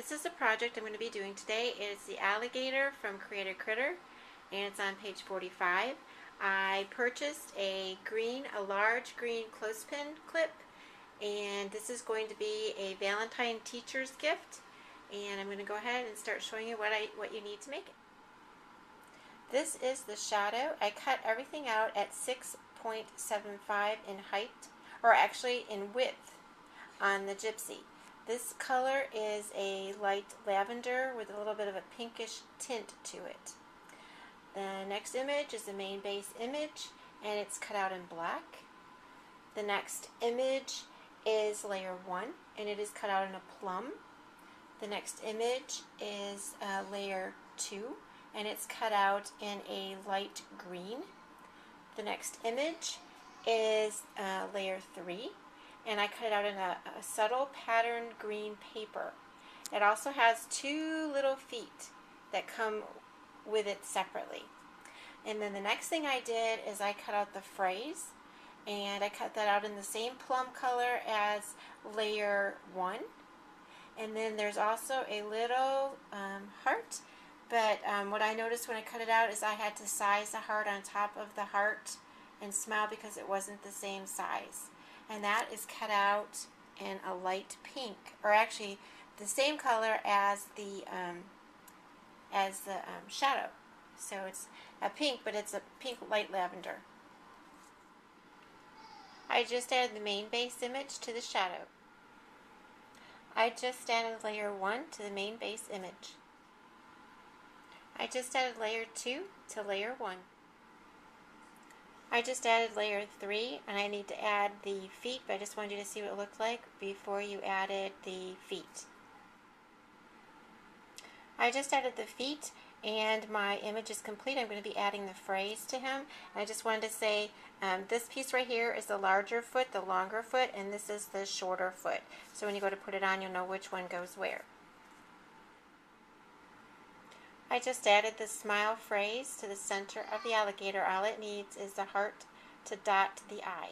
This is a project I'm going to be doing today. It's the alligator from Cricut, and it's on page 45. I purchased a large green clothespin clip, and this is going to be a Valentine teacher's gift. And I'm going to go ahead and start showing you what you need to make it. This is the shadow. I cut everything out at 6.75 in height, or actually in width, on the Gypsy. This color is a light lavender with a little bit of a pinkish tint to it. The next image is the main base image, and it's cut out in black. The next image is layer 1, and it is cut out in a plum. The next image is layer 2, and it's cut out in a light green. The next image is layer 3, and I cut it out in a subtle patterned green paper. It also has 2 little feet that come with it separately. And then the next thing I did is I cut out the phrase, and I cut that out in the same plum color as layer 1. And then there's also a little heart, but what I noticed when I cut it out is I had to size the heart on top of the heart and smile because it wasn't the same size. And that is cut out in a light pink, or actually the same color as the shadow. So it's a pink, but it's a pink light lavender. I just added the main base image to the shadow. I just added layer 1 to the main base image. I just added layer 2 to layer 1. I just added layer 3, and I need to add the feet, but I just wanted you to see what it looked like before you added the feet. I just added the feet, and my image is complete. I'm going to be adding the phrase to him. I just wanted to say this piece right here is the larger foot, the longer foot, and this is the shorter foot. So when you go to put it on, you'll know which one goes where. I just added the smile phrase to the center of the alligator. All it needs is the heart to dot the eye.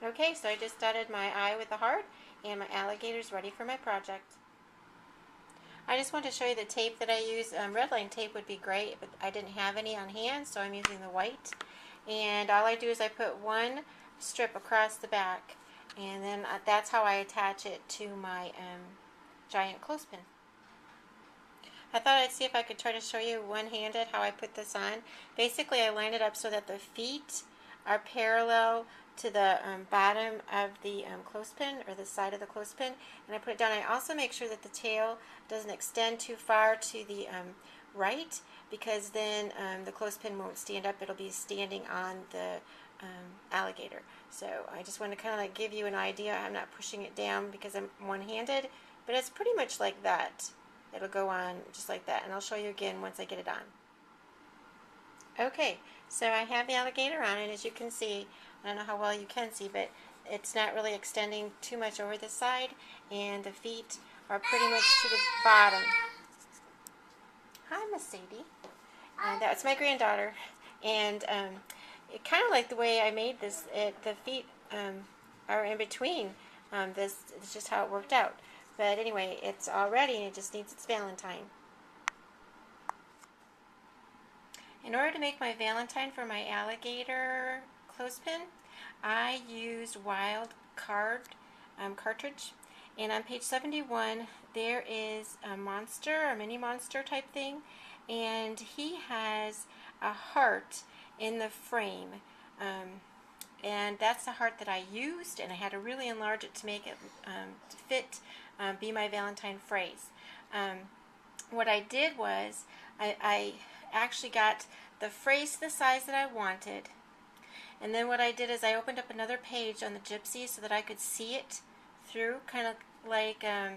Okay, so I just dotted my eye with the heart, and my alligator's ready for my project. I just want to show you the tape that I use. Red line tape would be great, but I didn't have any on hand, so I'm using the white. And all I do is I put one strip across the back, and then that's how I attach it to my giant clothespin. I thought I'd see if I could try to show you one-handed how I put this on. Basically, I line it up so that the feet are parallel to the bottom of the clothespin, or the side of the clothespin, and I put it down. I also make sure that the tail doesn't extend too far to the right, because then the clothespin won't stand up. It'll be standing on the alligator. So I just want to kind of like give you an idea. I'm not pushing it down because I'm one-handed, but it's pretty much like that. It'll go on just like that, and I'll show you again once I get it on. Okay, so I have the alligator on, and as you can see, I don't know how well you can see, but it's not really extending too much over the side, and the feet are pretty much to the bottom. Hi, Miss Sadie. That's my granddaughter, and it kind of like the way I made this. The feet are in between. This is just how it worked out. But anyway, it's all ready, and it just needs its Valentine. In order to make my Valentine for my alligator clothespin, I used wild card cartridge. And on page 71, there is a monster, a mini monster type thing, and he has a heart in the frame. And that's the heart that I used, and I had to really enlarge it to make it to fit Be My Valentine phrase. What I did was I actually got the phrase to the size that I wanted, and then what I did is I opened up another page on the Gypsy so that I could see it through, kind of like a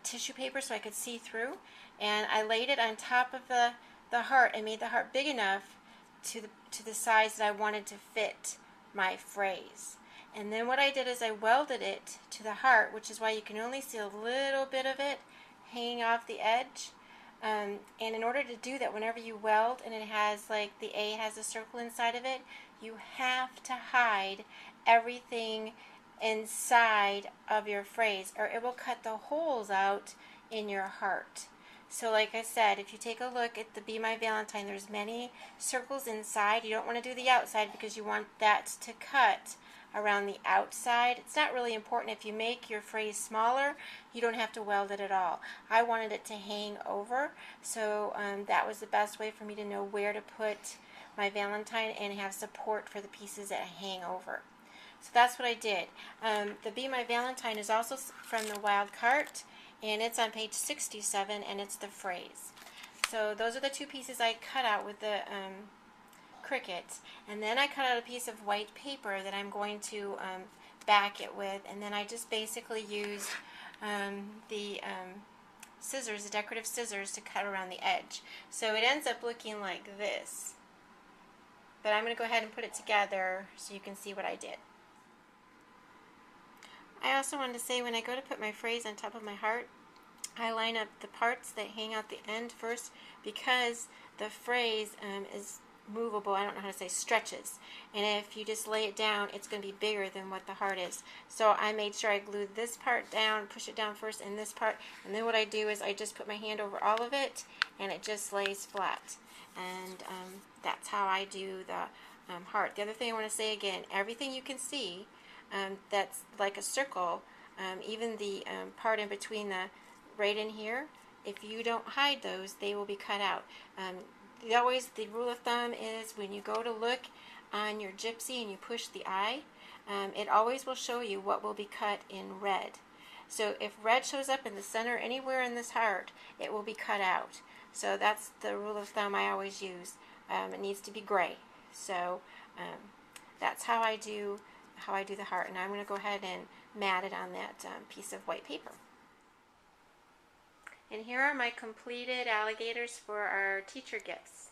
tissue paper, so I could see through, and I laid it on top of the heart. I made the heart big enough to the size that I wanted to fit my phrase. And then what I did is I welded it to the heart, which is why you can only see a little bit of it hanging off the edge. And in order to do that, whenever you weld and it has, like, the A has a circle inside of it, you have to hide everything inside of your phrase, or it will cut the holes out in your heart. So like I said, if you take a look at the Be My Valentine, there's many circles inside. You don't want to do the outside because you want that to cut around the outside. It's not really important. If you make your phrase smaller, you don't have to weld it at all. I wanted it to hang over, so that was the best way for me to know where to put my Valentine and have support for the pieces that hang over. So that's what I did. The Be My Valentine is also from the Wild Cart, and it's on page 67, and it's the phrase. So those are the two pieces I cut out with the Cricut, and then I cut out a piece of white paper that I'm going to back it with, and then I just basically used the scissors, the decorative scissors, to cut around the edge. So it ends up looking like this. But I'm going to go ahead and put it together so you can see what I did. I also wanted to say, when I go to put my phrase on top of my heart, I line up the parts that hang out the end first, because the phrase is movable. I don't know how to say, stretches. And if you just lay it down, it's going to be bigger than what the heart is. So I made sure I glued this part down, push it down first, and this part. And then what I do is I just put my hand over all of it, and it just lays flat. And that's how I do the heart. The other thing I want to say again, everything you can see that's like a circle, even the part in between the right in here, if you don't hide those, they will be cut out. The rule of thumb is, when you go to look on your Gypsy and you push the eye, it always will show you what will be cut in red. So if red shows up in the center anywhere in this heart, it will be cut out. So that's the rule of thumb I always use. It needs to be gray. So that's how I do the heart. And I'm going to go ahead and mat it on that piece of white paper. And here are my completed alligators for our teacher gifts.